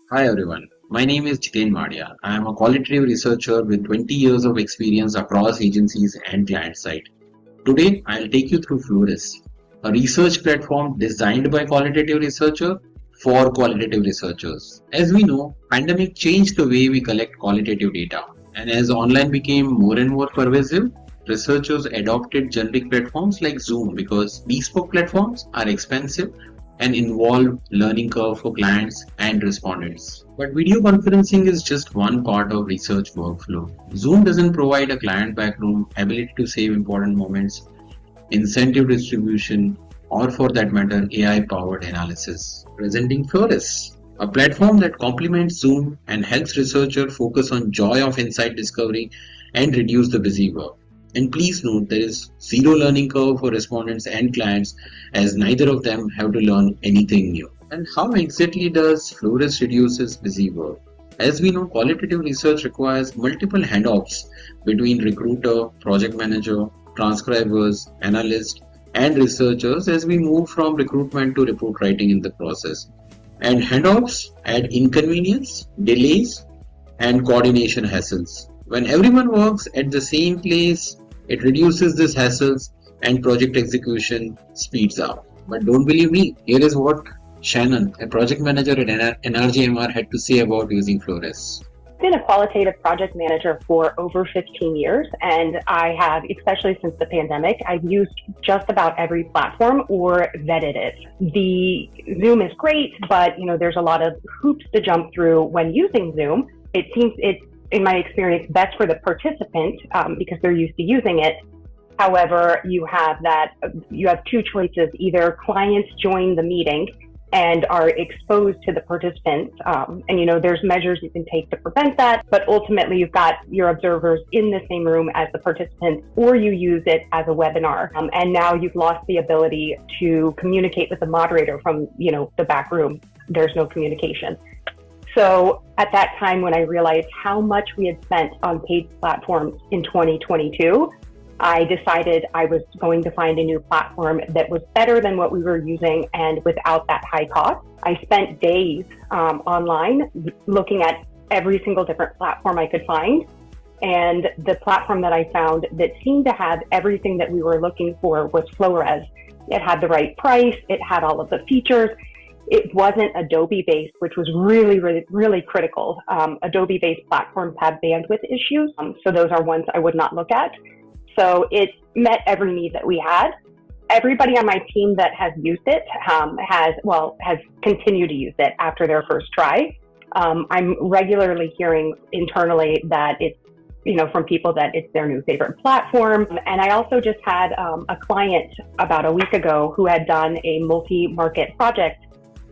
Hi everyone, my name is Jiten Madia. I am a qualitative researcher with 20 years of experience across agencies and client side. Today, I'll take you through Flores, a research platform designed by qualitative researcher for qualitative researchers. As we know, pandemic changed the way we collect qualitative data, and as online became more and more pervasive, researchers adopted generic platforms like Zoom because bespoke platforms are expensive and involve learning curve for clients and respondents. But video conferencing is just one part of research workflow. Zoom doesn't provide a client backroom, ability to save important moments, incentive distribution, or for that matter, AI powered analysis. Presenting Flores, a platform that complements Zoom and helps researchers focus on joy of insight discovery and reduce the busy work. And please note there is zero learning curve for respondents and clients as neither of them have to learn anything new. And how exactly does Flores reduces busy work? As we know, qualitative research requires multiple handoffs between recruiter, project manager, transcribers, analysts, and researchers as we move from recruitment to report writing in the process. And handoffs add inconvenience, delays, and coordination hassles. When everyone works at the same place, it reduces these hassles and project execution speeds up. But don't believe me, here is what Shannon, a project manager at NRGMR, had to say about using Flores. I've been a qualitative project manager for over 15 years, and I have, especially since the pandemic, I've used just about every platform or vetted it. The Zoom is great, but there's a lot of hoops to jump through when using Zoom. It seems it's, in my experience, best for the participant because they're used to using it. However, you have two choices. Either clients join the meeting and are exposed to the participants. And there's measures you can take to prevent that, but ultimately you've got your observers in the same room as the participants, or you use it as a webinar. And now you've lost the ability to communicate with the moderator from, the back room. There's no communication. So at that time, when I realized how much we had spent on paid platforms in 2022, I decided I was going to find a new platform that was better than what we were using and without that high cost. I spent days online looking at every single different platform I could find. And the platform that I found that seemed to have everything that we were looking for was flowres. It had the right price. It had all of the features. It wasn't Adobe-based, which was really, really, really critical. Adobe-based platforms have bandwidth issues, so those are ones I would not look at. So it met every need that we had. Everybody on my team that has used it has continued to use it after their first try. I'm regularly hearing internally that it's, from people that it's their new favorite platform. And I also just had a client about a week ago who had done a multi-market project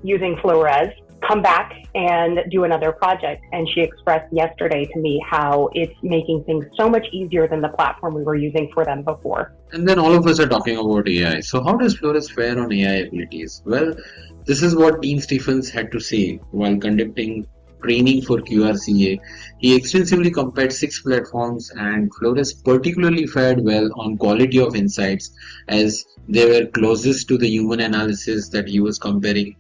using Flores come back and do another project. And she expressed yesterday to me how it's making things so much easier than the platform we were using for them before. And then all of us are talking about AI. So how does Flores fare on AI abilities? Well, this is what Dean Stephens had to say while conducting training for QRCA. He extensively compared 6 platforms, and Flores particularly fared well on quality of insights as they were closest to the human analysis that he was comparing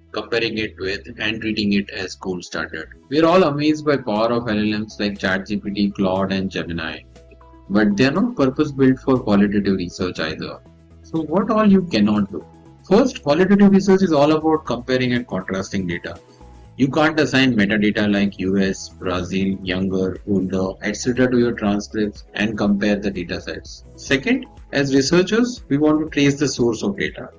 it with and treating it as gold standard. We are all amazed by power of LLMs like ChatGPT, Claude, and Gemini, but they are not purpose built for qualitative research either. So what all you cannot do? First, qualitative research is all about comparing and contrasting data. You can't assign metadata like US, Brazil, younger, older, etc. to your transcripts and compare the datasets. Second, as researchers, we want to trace the source of data.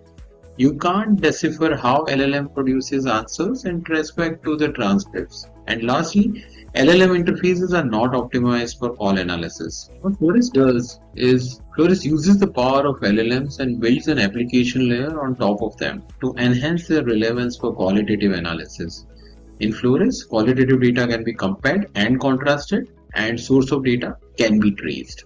You can't decipher how LLM produces answers and trace back to the transcripts. And lastly, LLM interfaces are not optimized for all analysis. What Flores does is Flores uses the power of LLMs and builds an application layer on top of them to enhance their relevance for qualitative analysis. In Flores, qualitative data can be compared and contrasted, and source of data can be traced.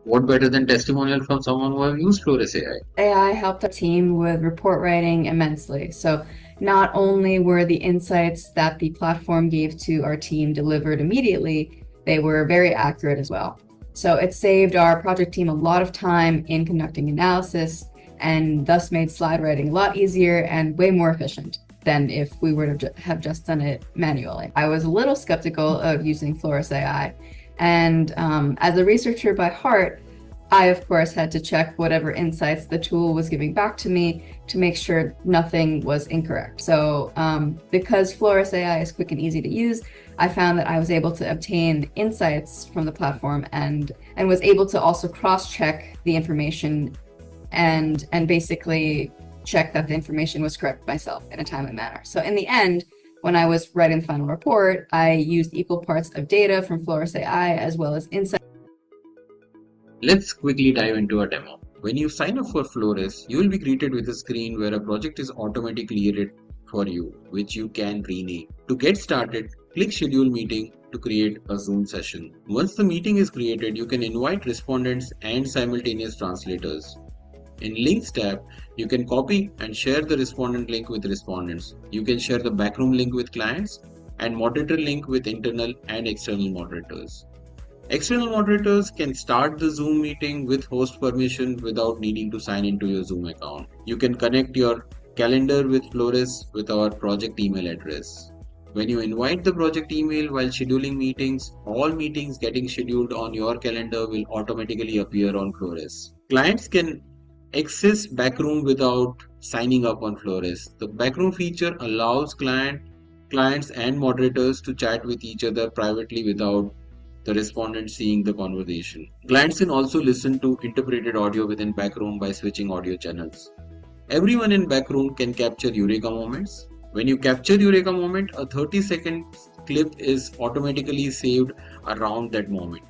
What better than testimonial from someone who has used flowresAI? AI helped our team with report writing immensely. So not only were the insights that the platform gave to our team delivered immediately, they were very accurate as well. So it saved our project team a lot of time in conducting analysis and thus made slide writing a lot easier and way more efficient. than if we were to have just done it manually. I was a little skeptical of using flowresAI, and as a researcher by heart, I, of course, had to check whatever insights the tool was giving back to me to make sure nothing was incorrect. So because flowresAI is quick and easy to use, I found that I was able to obtain insights from the platform and was able to also cross-check the information and basically check that the information was correct myself in a timely manner. So in the end, when I was writing the final report, I used equal parts of data from flowresAI as well as insights. Let's quickly dive into a demo. When you sign up for Flores, you will be greeted with a screen where a project is automatically created for you, which you can rename. To get started, click Schedule Meeting to create a Zoom session. Once the meeting is created, you can invite respondents and simultaneous translators. In Links tab, you can copy and share the respondent link with respondents. You can share the backroom link with clients and moderator link with internal and external moderators. External moderators can start the Zoom meeting with host permission without needing to sign into your Zoom account. You can connect your calendar with Flores with our project email address. When you invite the project email while scheduling meetings, all meetings getting scheduled on your calendar will automatically appear on Flores. Clients can access Backroom without signing up on Flores. The Backroom feature allows clients and moderators to chat with each other privately without the respondent seeing the conversation. Clients can also listen to interpreted audio within Backroom by switching audio channels. Everyone in Backroom can capture Eureka moments. When you capture Eureka moment, a 30-second clip is automatically saved around that moment.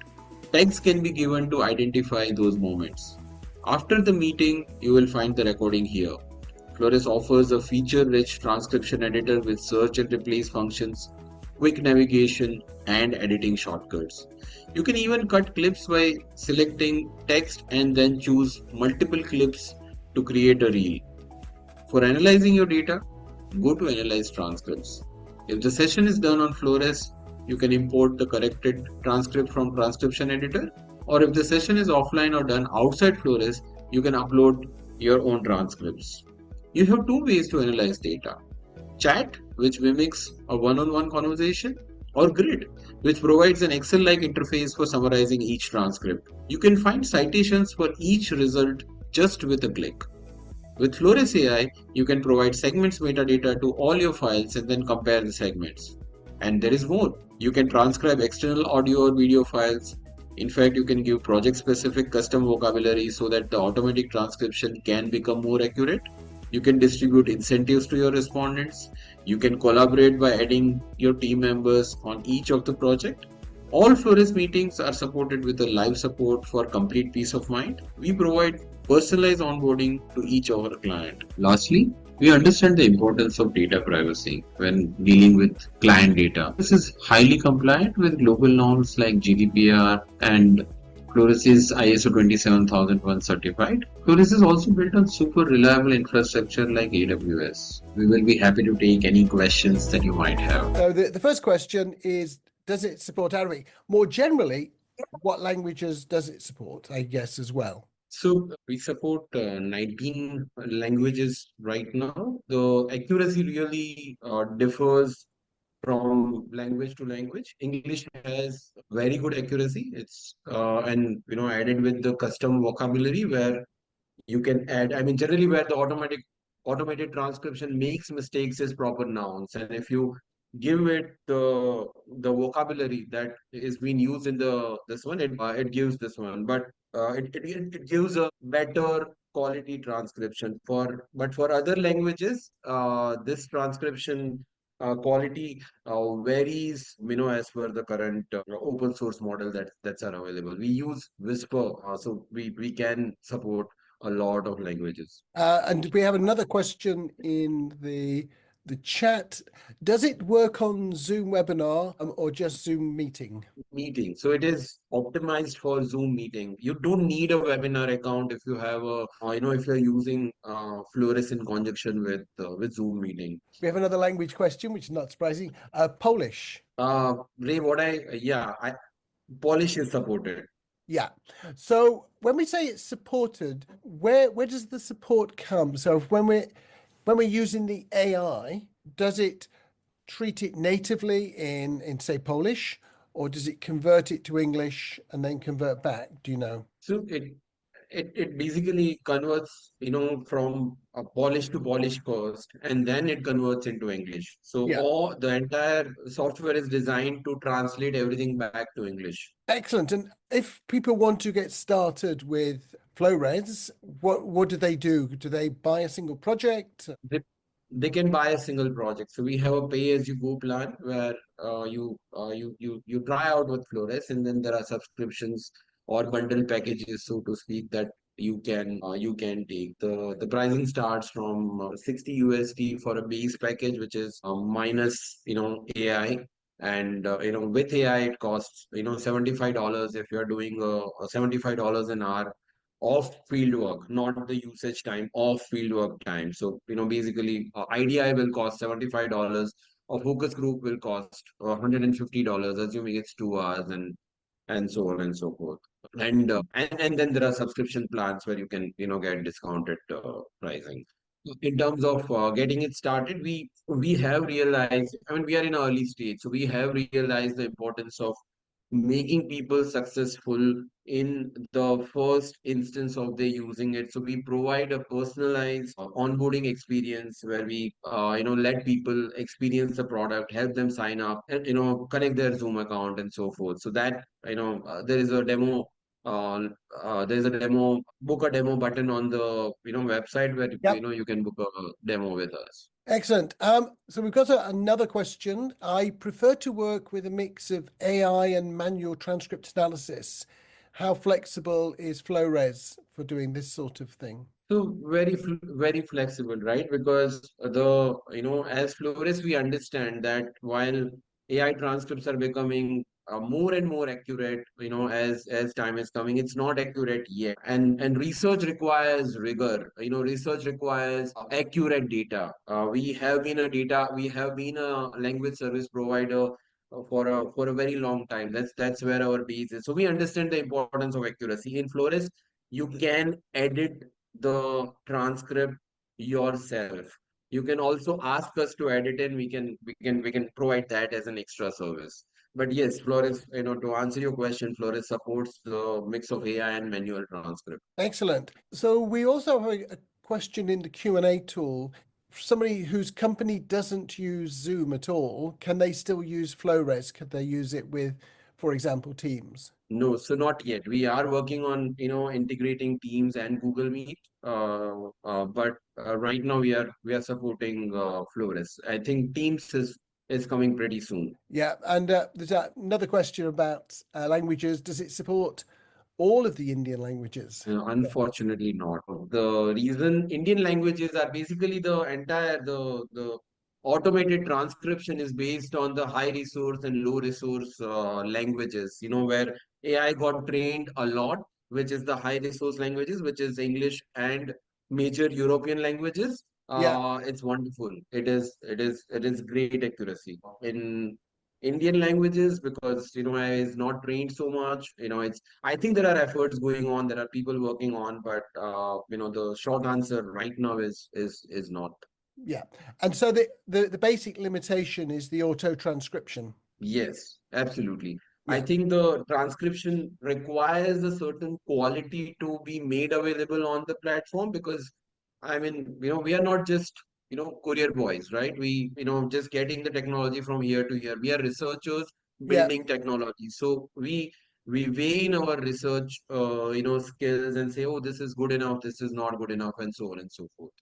Tags can be given to identify those moments. After the meeting, you will find the recording here. Flores offers a feature-rich transcription editor with search and replace functions, quick navigation, and editing shortcuts. You can even cut clips by selecting text and then choose multiple clips to create a reel. For analyzing your data, go to Analyze Transcripts. If the session is done on Flores, you can import the corrected transcript from Transcription Editor, or if the session is offline or done outside Flores, you can upload your own transcripts. You have two ways to analyze data: chat, which mimics a one-on-one conversation, or grid, which provides an Excel-like interface for summarizing each transcript. You can find citations for each result just with a click. With flowresAI, you can provide segments metadata to all your files and then compare the segments. And there is more. You can transcribe external audio or video files. In fact, you can give project-specific custom vocabulary so that the automatic transcription can become more accurate. You can distribute incentives to your respondents. You can collaborate by adding your team members on each of the project. All Flores meetings are supported with a live support for complete peace of mind. We provide personalized onboarding to each of our client. Lastly, we understand the importance of data privacy when dealing with client data. This is highly compliant with global norms like GDPR, and Flores is ISO 27001 certified. Flores is also built on super reliable infrastructure like AWS. We will be happy to take any questions that you might have. So the first question is, does it support Arabic? More generally, what languages does it support, I guess, as well? So we support 19 languages right now. The accuracy really differs from language to language. English has very good accuracy. It's and added with the custom vocabulary where you can add, I mean, generally where the automated transcription makes mistakes is proper nouns. And if you give it the vocabulary that is being used in this one, it gives this one. But it gives a better quality transcription. But for other languages, this transcription quality varies, as per the current open source model that's are available. We use Whisper, so we can support a lot of languages. And we have another question in the chat. Does it work on Zoom webinar or just Zoom meeting? Meeting. So it is optimized for Zoom meeting. You don't need a webinar account if you have if you're using Flores in conjunction with Zoom meeting. We have another language question, which is not surprising. Polish. Ray, Polish is supported. Yeah. So when we say it's supported, where does the support come? So when we're using the AI, does it treat it natively in say Polish, or does it convert it to English and then convert back? Do you know? So it basically converts, from a Polish to Polish first, and then it converts into English. So Yeah. all the entire software is designed to translate everything back to English. Excellent. And if people want to get started with flowres, what do they do? Do they buy a single project? They, they can buy a single project. So we have a pay-as-you-go plan where you try out with Flores, and then there are subscriptions or bundle packages, so to speak, that you can take. The pricing starts from 60 USD for a base package, which is minus AI. And with AI it costs $75 if you're doing a $75 an hour of field work, not the usage time of field work time. So, basically, IDI will cost $75. A focus group will cost $150, assuming it's 2 hours, and so on and so forth. And then there are subscription plans where you can, get discounted pricing. In terms of getting it started, we have realized, I mean, we are in an early stage, so we have realized the importance of making people successful in the first instance of their using it. So we provide a personalized onboarding experience where we, let people experience the product, help them sign up, and connect their Zoom account and so forth. So that there is a demo. There's a demo, book a demo button on the website where Yep. you can book a demo with us. Excellent. So we've got another question. I prefer to work with a mix of AI and manual transcript analysis. How flexible is Flowres for doing this sort of thing? So very flexible, right? Because as Flores, we understand that while AI transcripts are becoming more and more accurate, as time is coming, it's not accurate yet. And research requires rigor. Research requires accurate data. We have been a language service provider for a very long time. That's where our base is. So we understand the importance of accuracy. In Flores, you can edit the transcript yourself. You can also ask us to edit, and we can provide that as an extra service. But yes, Flores, to answer your question, Flores supports the mix of AI and manual transcript. Excellent. So we also have a question in the Q&A tool. For somebody whose company doesn't use Zoom at all, can they still use Flowres? Could they use it with, for example, Teams? No, so not yet. We are working on, integrating Teams and Google Meet. But right now we are supporting Flores. I think Teams is coming pretty soon. Yeah, and there's another question about languages. Does it support all of the Indian languages? Unfortunately not. The reason Indian languages are basically the automated transcription is based on the high resource and low resource languages, where AI got trained a lot, which is the high resource languages, which is English and major European languages. Yeah, It's wonderful. It is great accuracy. In Indian languages, because AI is not trained so much, I think there are efforts going on. There are people working on, but the short answer right now is not. yeah. And so the basic limitation is the auto transcription. Yes, absolutely. I Yeah, think the transcription requires a certain quality to be made available on the platform because, I mean, we are not just, courier boys, right? We, just getting the technology from here to here. We are researchers yeah. building technology. So we weigh in our research, skills and say, oh, this is good enough, this is not good enough, and so on and so forth.